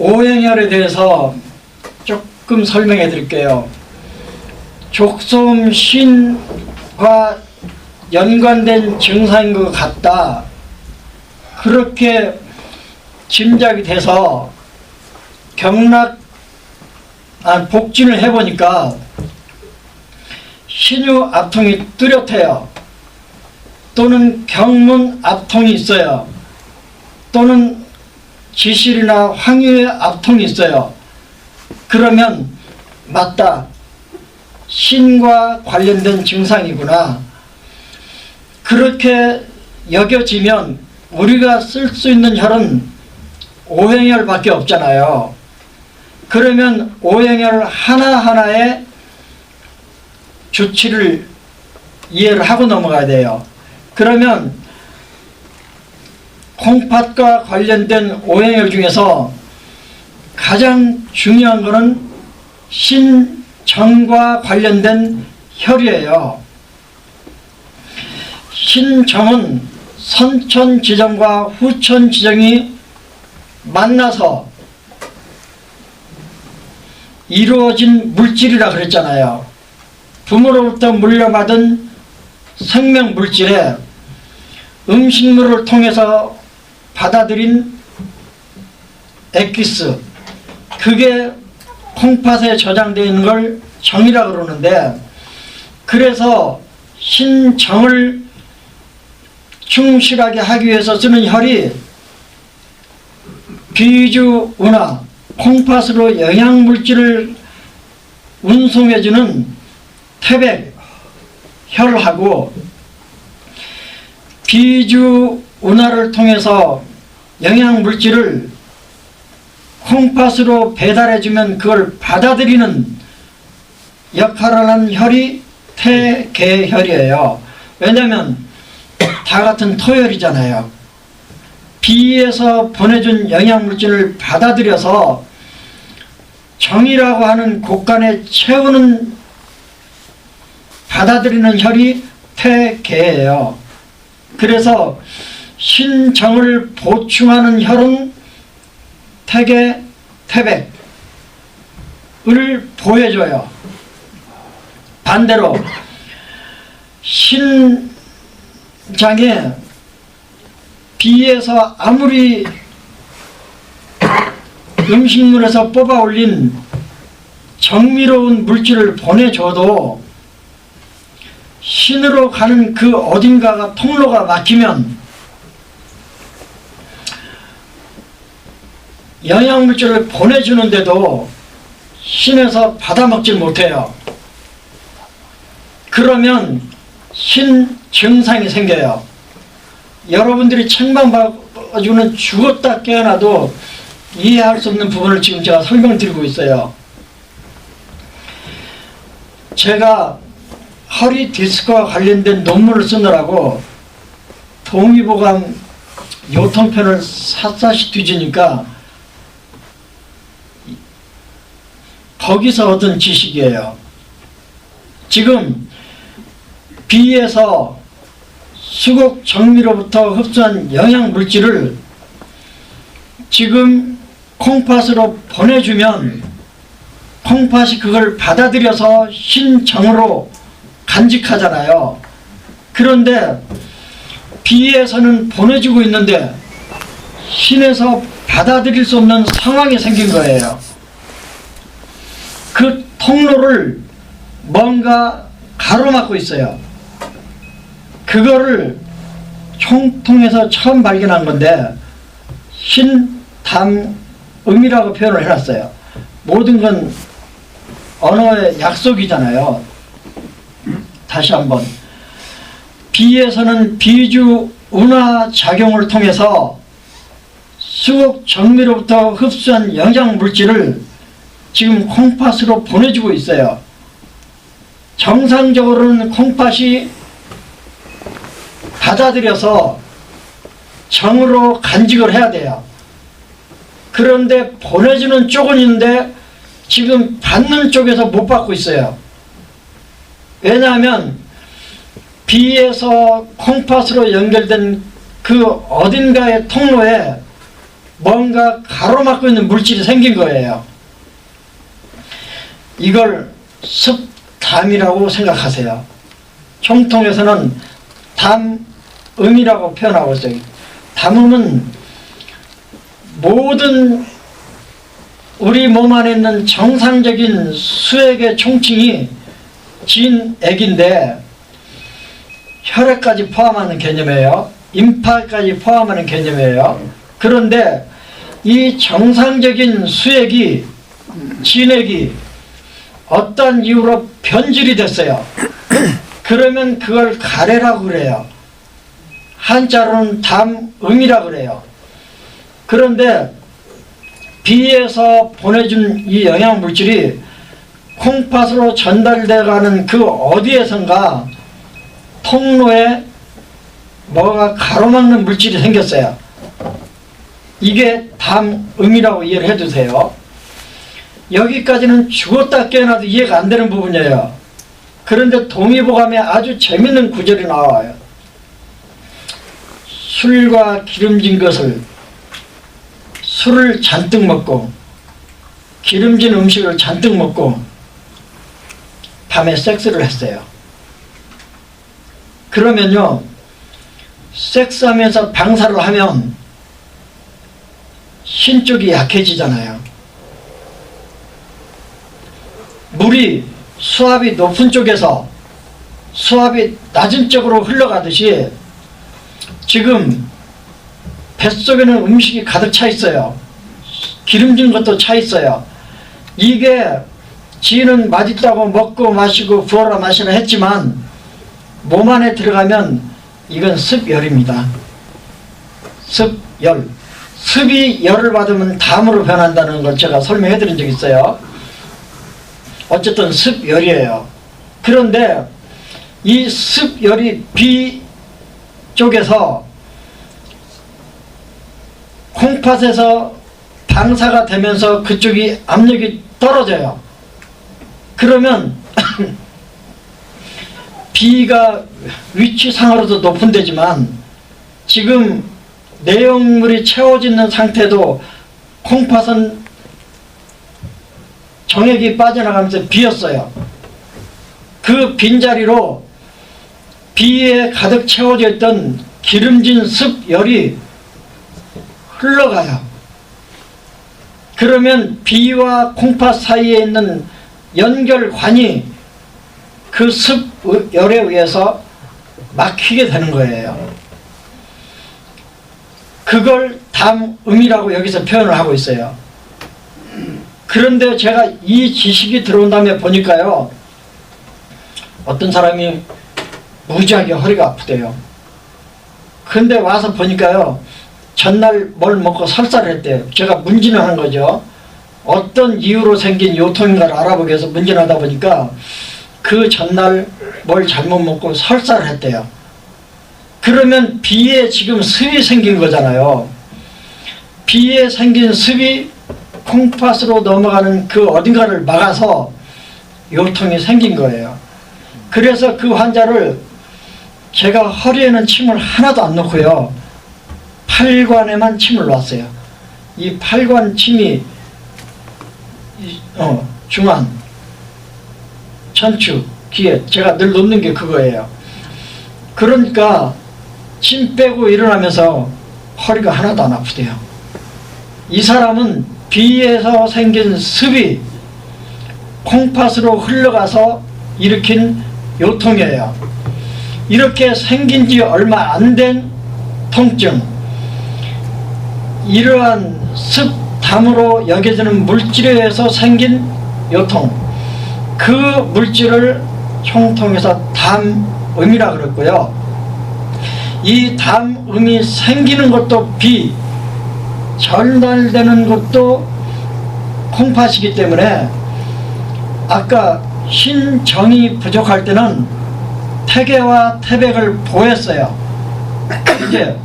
오행혈에 대해서 조금 설명해 드릴게요. 족소음 신과 연관된 증상인 것 같다, 그렇게 짐작이 돼서 복진을 해보니까 신유 앞통이 뚜렷해요. 또는 경문 앞통이 있어요. 또는 지실이나 황유의 앞통이 있어요. 그러면 맞다, 신과 관련된 증상이구나, 그렇게 여겨지면 우리가 쓸 수 있는 혈은 오행혈밖에 없잖아요. 그러면 오행혈 하나하나의 주치를 이해를 하고 넘어가야 돼요. 그러면 콩팥과 관련된 오행혈 중에서 가장 중요한 것은 신정과 관련된 혈이에요. 신정은 선천지정과 후천지정이 만나서 이루어진 물질이라 그랬잖아요. 부모로부터 물려받은 생명물질에 음식물을 통해서 받아들인 엑기스, 그게 콩팥에 저장되어 있는 걸 정이라고 그러는데, 그래서 신정을 충실하게 하기 위해서 쓰는 혈이 비주운하, 콩팥으로 영양물질을 운송해주는 태백혈하고, 비주운하를 통해서 영양물질을 콩팥으로 배달해주면 그걸 받아들이는 역할을 하는 혈이 태계혈이에요. 왜냐하면 다 같은 토혈이잖아요. 비에서 보내준 영양물질을 받아들여서 정이라고 하는 곳간에 채우는, 받아들이는 혈이 태계예요. 그래서 신정을 보충하는 혈은 태계, 태백을 보여줘요. 반대로 신장에 비에서 아무리 음식물에서 뽑아 올린 정미로운 물질을 보내줘도 신으로 가는 그 어딘가가 통로가 막히면 영양물질을 보내주는데도 신에서 받아먹질 못해요. 그러면 신 증상이 생겨요. 여러분들이 책만 봐가지고는 죽었다 깨어나도 이해할 수 없는 부분을 지금 제가 설명드리고 있어요. 제가 허리 디스크와 관련된 논문을 쓰느라고 동의보감 요통편을 샅샅이 뒤지니까 거기서 얻은 지식이에요. 지금 비에서 수국 정미로부터 흡수한 영양물질을 지금 콩팥으로 보내주면 콩팥이 그걸 받아들여서 신정으로 간직하잖아요. 그런데 비에서는 보내주고 있는데 신에서 받아들일 수 없는 상황이 생긴 거예요. 그 통로를 뭔가 가로막고 있어요. 그거를 총통해서 처음 발견한 건데 신담음이라고 표현을 해놨어요. 모든 건 언어의 약속이잖아요. 다시 한번, 비에서는 비주운하 작용을 통해서 수국 정미로부터 흡수한 영양물질을 지금 콩팥으로 보내주고 있어요. 정상적으로는 콩팥이 받아들여서 정으로 간직을 해야 돼요. 그런데 보내주는 쪽은 있는데 지금 받는 쪽에서 못 받고 있어요. 왜냐하면 비에서 콩팥으로 연결된 그 어딘가의 통로에 뭔가 가로막고 있는 물질이 생긴 거예요. 이걸 습담이라고 생각하세요. 총통에서는 담음이라고 표현하고 있어요. 담음은 모든 우리 몸 안에 있는 정상적인 수액의 총칭이 진액인데 혈액까지 포함하는 개념이에요. 임파까지 포함하는 개념이에요. 그런데 이 정상적인 수액이 진액이 어떤 이유로 변질이 됐어요. 그러면 그걸 가래라고 그래요. 한자로는 담음이라고 그래요. 그런데 비에서 보내준 이 영양물질이 콩팥으로 전달돼가는 그 어디에선가 통로에 뭐가 가로막는 물질이 생겼어요. 이게 담음이라고 이해를 해두세요. 여기까지는 죽었다 깨어나도 이해가 안 되는 부분이에요. 그런데 동의보감에 아주 재밌는 구절이 나와요. 술과 기름진 것을, 술을 잔뜩 먹고 기름진 음식을 잔뜩 먹고 밤에 섹스를 했어요. 그러면요, 섹스하면서 방사를 하면 신 쪽이 약해지잖아요. 물이 수압이 높은 쪽에서 수압이 낮은 쪽으로 흘러가듯이 지금 뱃속에는 음식이 가득 차 있어요. 기름진 것도 차 있어요. 이게 지는 맛있다고 먹고 마시고 부어라 마시라 했지만 몸 안에 들어가면 이건 습열입니다. 습열. 습이 열을 받으면 담으로 변한다는 걸 제가 설명해 드린 적이 있어요. 어쨌든 습열이에요. 그런데 이 습열이 비 쪽에서 콩팥에서 방사가 되면서 그쪽이 압력이 떨어져요. 그러면 비가 위치상으로도 높은 데지만 지금 내용물이 채워지는 상태도 콩팥은 정액이 빠져나가면서 비었어요. 그 빈자리로 비에 가득 채워져 있던 기름진 습열이 흘러가요. 그러면 비와 콩팥 사이에 있는 연결관이 그 습열에 의해서 막히게 되는 거예요. 그걸 담음이라고 여기서 표현을 하고 있어요. 그런데 제가 이 지식이 들어온 다음에 보니까요, 어떤 사람이 무지하게 허리가 아프대요. 근데 와서 보니까요, 전날 뭘 먹고 설사를 했대요. 제가 문진을 한 거죠. 어떤 이유로 생긴 요통인가를 알아보기 위해서 문진하다 보니까 그 전날 뭘 잘못 먹고 설사를 했대요. 그러면 비에 지금 습이 생긴 거잖아요. 비에 생긴 습이 콩팥으로 넘어가는 그 어딘가를 막아서 요통이 생긴 거예요. 그래서 그 환자를 제가 허리에는 침을 하나도 안 넣고요, 팔관에만 침을 놨어요. 이 팔관 침이 중안, 천추, 귀에 제가 늘 놓는 게 그거예요. 그러니까 침 빼고 일어나면서 허리가 하나도 안 아프대요. 이 사람은 비에서 생긴 습이 콩팥으로 흘러가서 일으킨 요통이에요. 이렇게 생긴 지 얼마 안 된 통증, 이러한 습담으로 여겨지는 물질에 의해서 생긴 요통, 그 물질을 총통해서 담음이라 그랬고요. 이 담음이 생기는 것도 비, 전달되는 것도 콩팥이기 때문에 아까 신정이 부족할 때는 태계와 태백을 보했어요. 이제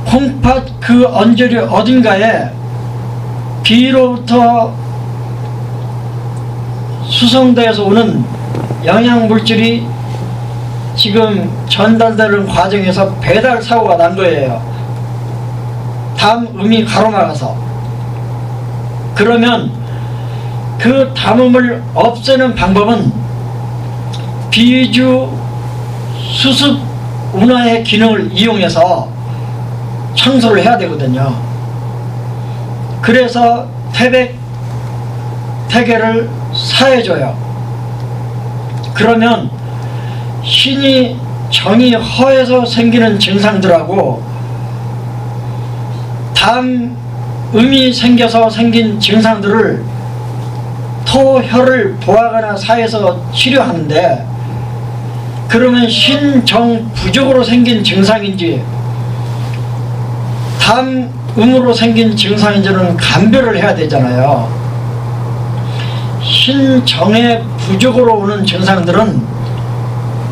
콩팥 그 언저리 어딘가에 비로부터 수성대에서 오는 영양물질이 지금 전달되는 과정에서 배달 사고가 난 거예요. 담음이 가로막아서. 그러면 그 담음을 없애는 방법은 비주 수습 운하의 기능을 이용해서 청소를 해야 되거든요. 그래서 태계를 사해줘요. 그러면 신이 정이 허해서 생기는 증상들하고 담음이 생겨서 생긴 증상들을 토,혈을 보하거나 사해서 치료하는데, 그러면 신정 부족으로 생긴 증상인지 담음으로 생긴 증상인지는 감별을 해야 되잖아요. 신정의 부족으로 오는 증상들은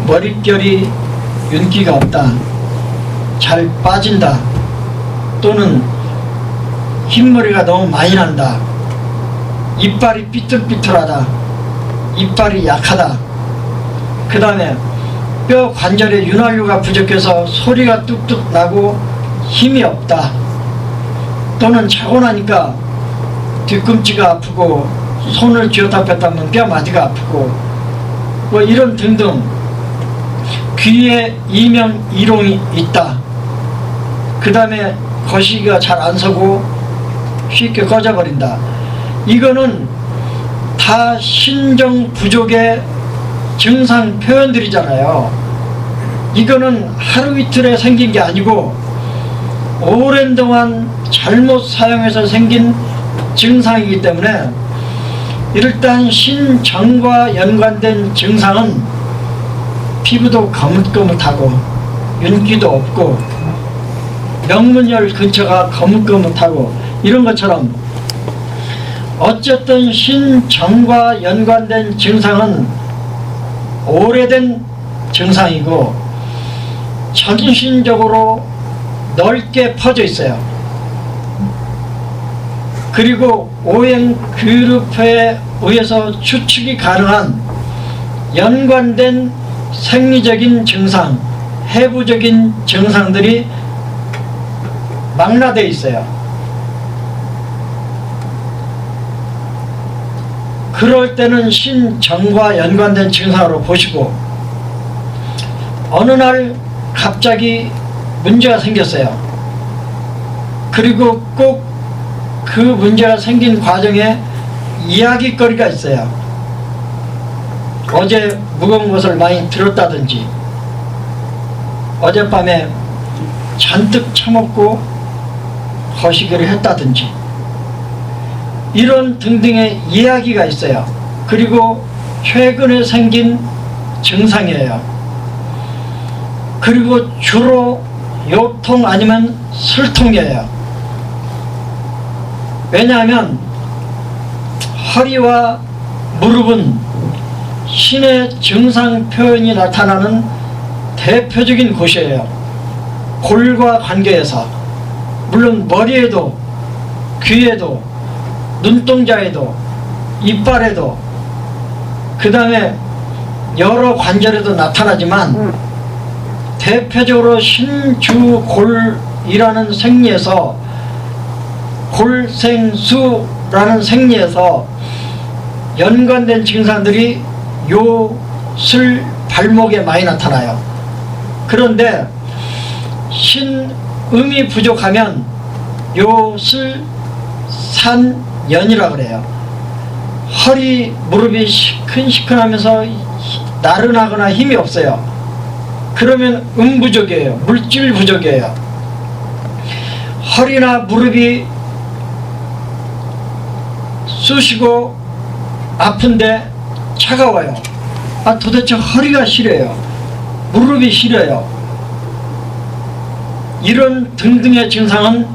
머릿결이 윤기가 없다, 잘 빠진다, 또는 흰머리가 너무 많이 난다, 이빨이 삐뚤삐뚤하다, 이빨이 약하다, 그 다음에 뼈 관절에 윤활유가 부족해서 소리가 뚝뚝 나고 힘이 없다, 또는 자고 나니까 뒤꿈치가 아프고 손을 쥐었다 뺐다 하면 뼈 마디가 아프고 뭐 이런 등등, 귀에 이명 이롱이 있다, 그 다음에 거시기가 잘 안 서고 쉽게 꺼져버린다, 이거는 다 신정 부족의 증상 표현들이잖아요. 이거는 하루 이틀에 생긴 게 아니고 오랜 동안 잘못 사용해서 생긴 증상이기 때문에, 일단 신정과 연관된 증상은 피부도 거뭇거뭇하고 윤기도 없고 명문혈 근처가 거뭇거뭇하고 이런 것처럼, 어쨌든 신정과 연관된 증상은 오래된 증상이고 전신적으로 넓게 퍼져 있어요. 그리고 오행 그룹에 의해서 추측이 가능한 연관된 생리적인 증상, 해부적인 증상들이 망라되어 있어요. 그럴 때는 신정과 연관된 증상으로 보시고, 어느 날 갑자기 문제가 생겼어요. 그리고 꼭 그 문제가 생긴 과정에 이야기거리가 있어요. 어제 무거운 것을 많이 들었다든지, 어젯밤에 잔뜩 처먹고 거시기를 했다든지, 이런 등등의 이야기가 있어요. 그리고 최근에 생긴 증상이에요. 그리고 주로 요통 아니면 슬통이에요. 왜냐하면 허리와 무릎은 신의 증상 표현이 나타나는 대표적인 곳이에요. 골과 관계에서, 물론 머리에도, 귀에도, 눈동자에도, 이빨에도, 그 다음에 여러 관절에도 나타나지만 대표적으로 신주골이라는 생리에서, 골생수라는 생리에서 연관된 증상들이 요슬 발목에 많이 나타나요. 그런데 신음이 부족하면 요슬 산연이라고 그래요. 허리 무릎이 시큰시큰하면서 나른하거나 힘이 없어요. 그러면 부족이에요. 물질 부족이에요. 허리나 무릎이 쑤시고 아픈데 차가워요. 도대체 허리가 시려요, 무릎이 시려요. 이런 등등의 증상은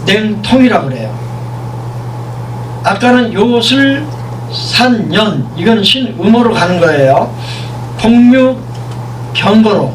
요슬냉통이라고 그래요. 아까는 요슬산연, 이건 신음으로 가는 거예요. 복류경거로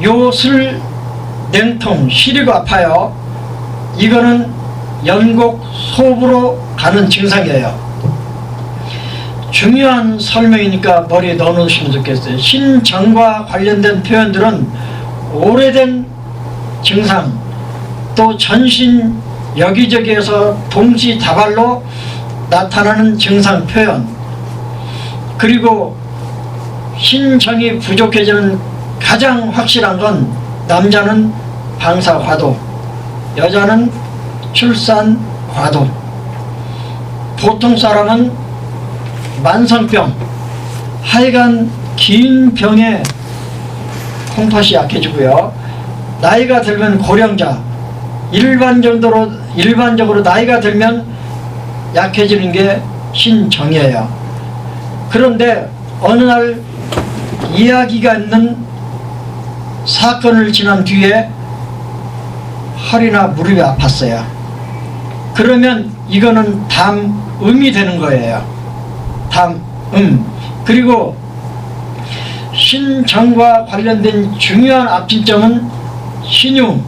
요슬냉통, 시리고 아파요. 이거는 연곡소부로 가는 증상이에요. 중요한 설명이니까 머리에 넣어놓으시면 좋겠어요. 신정과 관련된 표현들은 오래된 증상, 또 전신 여기저기에서 동시다발로 나타나는 증상 표현, 그리고 신청이 부족해지는 가장 확실한 건 남자는 방사과도, 여자는 출산과도, 보통 사람은 만성병, 하여간 긴 병에 콩팥이 약해지고요. 나이가 들면 고령자, 일반적으로 나이가 들면 약해지는 게 신정이에요. 그런데 어느 날 이야기가 있는 사건을 지난 뒤에 허리나 무릎이 아팠어요. 그러면 이거는 담음이 되는 거예요. 담음. 그리고 신정과 관련된 중요한 앞진점은 신유,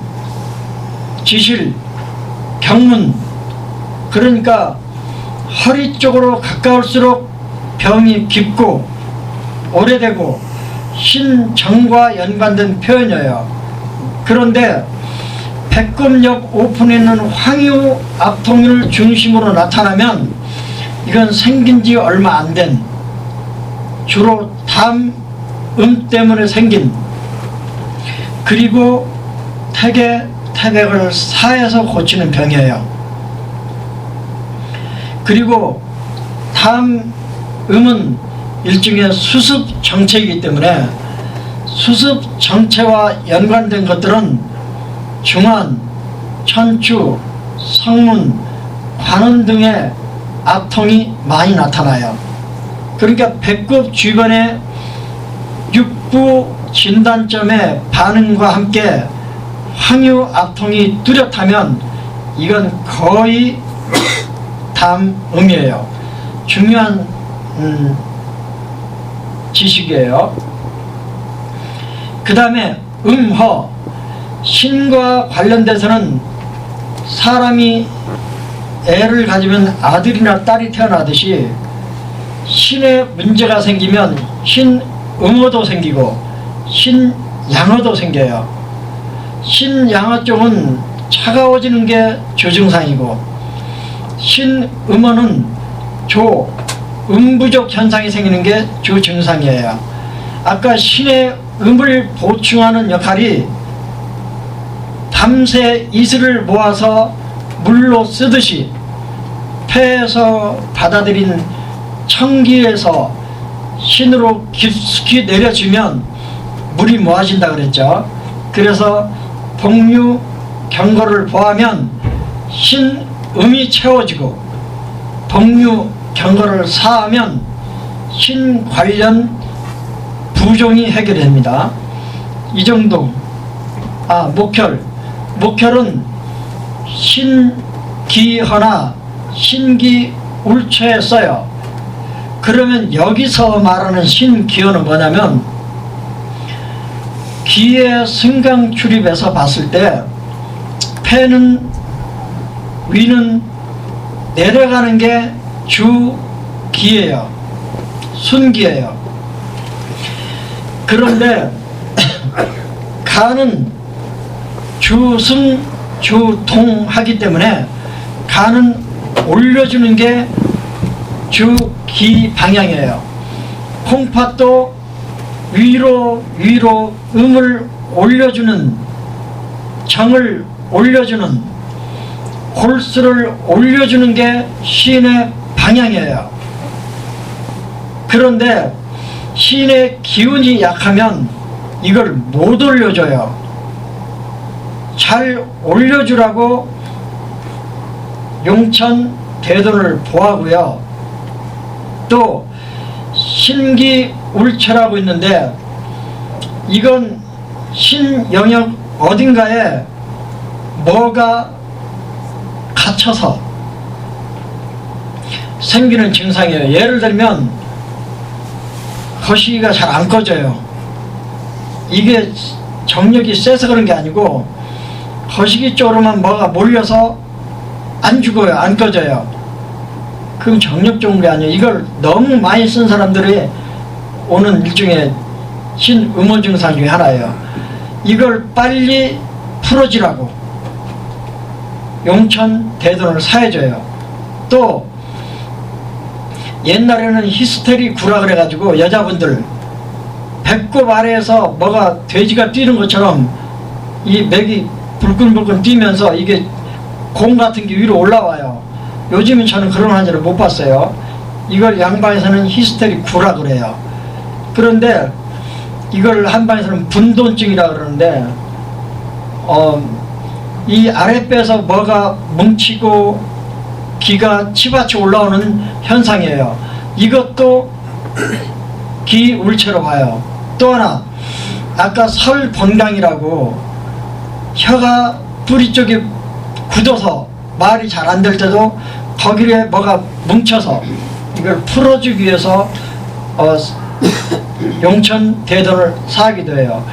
지실, 경문. 그러니까 허리 쪽으로 가까울수록 병이 깊고 오래되고 신정과 연관된 표현이에요. 그런데 배꼽옆 오픈에 있는 황유 앞통을 중심으로 나타나면 이건 생긴 지 얼마 안 된, 주로 담음 때문에 생긴, 그리고 태백을 사에서 고치는 병이에요. 그리고 담음은 일종의 수습 정체이기 때문에 수습 정체와 연관된 것들은 중환, 천추, 성문, 관원 등의 압통이 많이 나타나요. 그러니까 배꼽 주변의 육부 진단점의 반응과 함께 황유 압통이 뚜렷하면 이건 거의 담음이에요. 중요한 지식이에요. 그 다음에 음허, 신과 관련돼서는 사람이 애를 가지면 아들이나 딸이 태어나듯이 신에 문제가 생기면 신음어도 생기고 신양어도 생겨요. 신양어 쪽은 차가워지는 게 주증상이고, 신음어는 음부족 현상이 생기는 게 주증상이에요. 아까 신의 음을 보충하는 역할이 밤새 이슬을 모아서 물로 쓰듯이 폐에서 받아들인 청기에서 신으로 깊숙이 내려주면 물이 모아진다 그랬죠. 그래서 복류 경거를 보하면 신음이 채워지고, 복류 경거를 사하면 신 관련 부종이 해결됩니다. 이 정도. 목혈은 신기허나 신기울초에 써요. 그러면 여기서 말하는 신기허는 뭐냐면, 기의 승강 출입에서 봤을 때 폐는 위는 내려가는 게 주기예요. 순기예요. 그런데 간은 주승 주통하기 때문에 간은 올려주는 게 주기 방향이에요. 콩팥도 위로 음을 올려주는, 정을 올려주는, 골수를 올려주는 게 신의 방향이에요. 그런데 신의 기운이 약하면 이걸 못 올려줘요. 잘 올려주라고 용천 대돈을 보하고요. 또 신기울체라고 있는데, 이건 신영역 어딘가에 뭐가 갇혀서 생기는 증상이에요. 예를 들면 거시기가 잘 안 꺼져요. 이게 정력이 세서 그런 게 아니고 거시기 쪽으로만 뭐가 몰려서 안 죽어요. 안 꺼져요. 그럼 정력 좋은 게 아니에요. 이걸 너무 많이 쓴 사람들이 오는 일종의 신음어 증상 중에 하나예요. 이걸 빨리 풀어지라고 용천 대둔을 사해줘요. 또 옛날에는 히스테리 구라 그래가지고 여자분들 배꼽 아래에서 뭐가 돼지가 뛰는 것처럼 이 맥이 불끈불끈 뛰면서 이게 공 같은 게 위로 올라와요. 요즘은 저는 그런 환자를 못 봤어요. 이걸 양방에서는 히스테리 구라 그래요. 그런데 이걸 한방에서는 분돈증이라 그러는데 이 아랫배에서 뭐가 뭉치고 기가 치받쳐 올라오는 현상이에요. 이것도 기울체로 봐요. 또 하나 아까 설본강이라고 혀가 뿌리 쪽에 굳어서 말이 잘 안 될 때도 거기에 뭐가 뭉쳐서 이걸 풀어주기 위해서 용천 대둔을 사기도 해요.